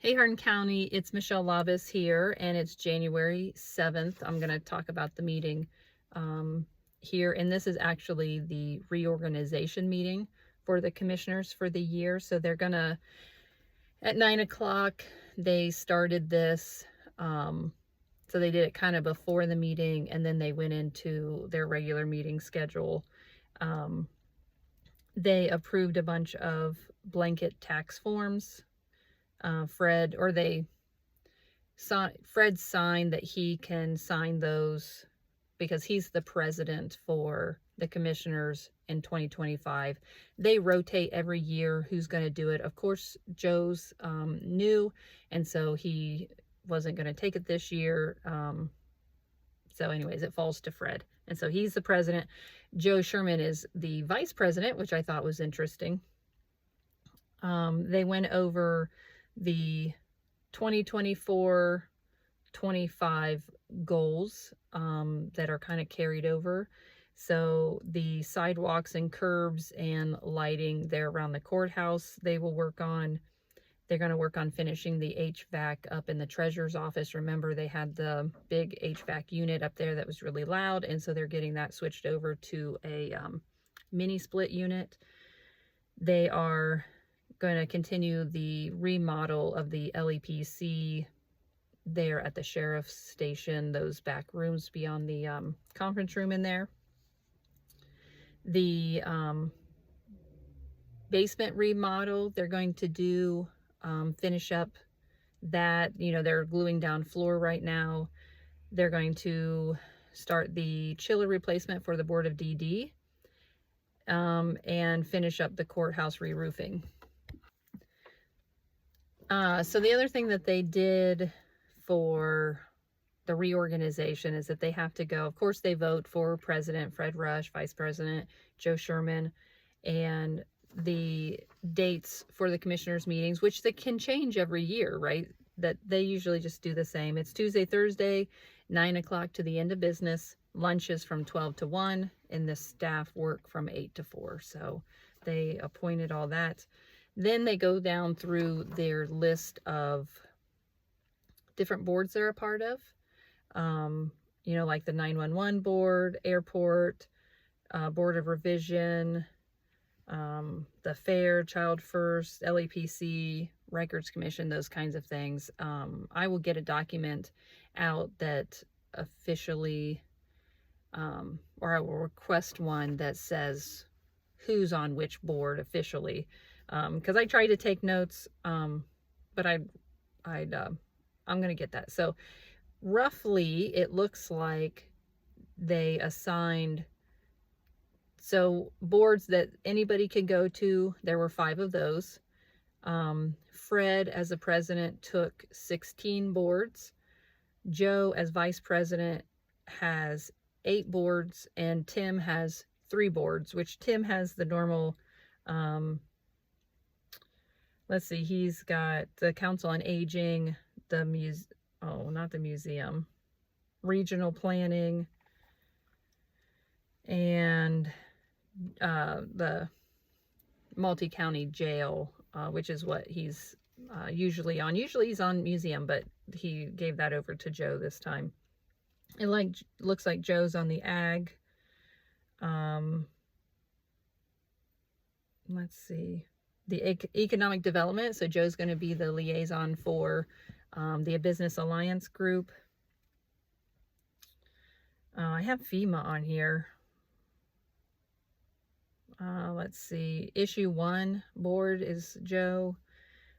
Hey Hardin County, it's Michelle Lavis here, and it's January 7th. I'm going to talk about the meeting here, and this is actually the reorganization meeting for the commissioners for the year. So they're going to, at 9 o'clock, they started this. So they did it kind of before the meeting, and then they went into their regular meeting schedule. They approved a bunch of blanket tax forms. Fred signed that he can sign those because he's the president for the commissioners in 2025. They rotate every year who's going to do it. Of course, Joe's new, and so he wasn't going to take it this year. So anyways, it falls to Fred. And so he's the president. Joe Sherman is the vice president, which I thought was interesting. They went over the 2024-25 goals that are kind of carried over. So the sidewalks and curbs and lighting there around the courthouse, they will work on. They're going to work on finishing the HVAC up in the treasurer's office. Remember, they had the big HVAC unit up there that was really loud, and so they're getting that switched over to a mini split unit. They are going to continue the remodel of the LEPC there at the sheriff's station, those back rooms beyond the conference room in there. The basement remodel, they're going to do, finish up that. You know, they're gluing down floor right now. They're going to start the chiller replacement for the Board of DD and finish up the courthouse re-roofing. So the other thing that they did for the reorganization is that they have to go, of course, they vote for President Fred Rush, Vice President Joe Sherman, and the dates for the commissioners' meetings, which they can change every year, right? That they usually just do the same. It's Tuesday, Thursday, 9 o'clock to the end of business, lunches from 12 to 1, and the staff work from 8 to 4. So they appointed all that. Then they go down through their list of different boards they're a part of. You know, like the 911 board, airport, board of revision, the fair, child first, LEPC, records commission, those kinds of things. I will get a document out that officially, or I will request one that says who's on which board officially. Because I tried to take notes, but I'm going to get that. So roughly, it looks like they assigned, so boards that anybody could go to, there were 5 of those. Fred, as a president, took 16 boards. Joe, as vice president, has 8 boards, and Tim has 3 boards, which Tim has the normal, let's see, he's got the Council on Aging, the not the museum, regional planning, and the multi-county jail, which is what he's usually on. Usually he's on museum, but he gave that over to Joe this time. It looks like Joe's on the ag. Let's see. The economic development, so Joe's going to be the liaison for the Business Alliance group. I have FEMA on here. Let's see. Issue 1 board is Joe.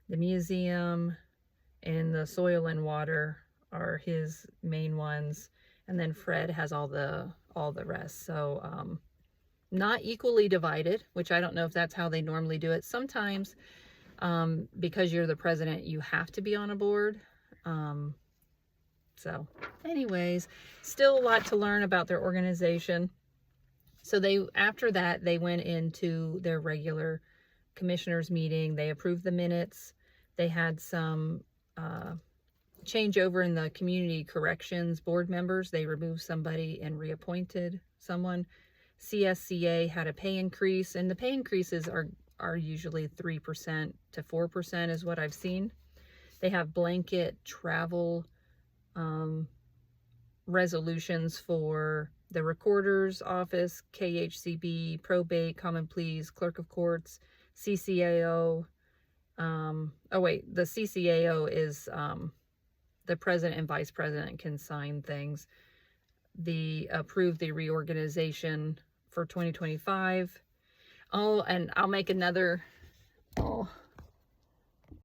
The museum and the soil and water are his main ones, and then Fred has all the rest. So not equally divided, which I don't know if that's how they normally do it. Sometimes, because you're the president, you have to be on a board. So anyways, still a lot to learn about their organization. So after that, they went into their regular commissioners meeting. They approved the minutes. They had some changeover in the community corrections board members. They removed somebody and reappointed someone. CSCA had a pay increase, and the pay increases are usually 3% to 4% is what I've seen. They have blanket travel resolutions for the recorder's office, KHCB, probate, common pleas, clerk of courts, CCAO. Oh wait, the CCAO is the president and vice president can sign things. Approve the reorganization for 2025. Oh, and I'll make another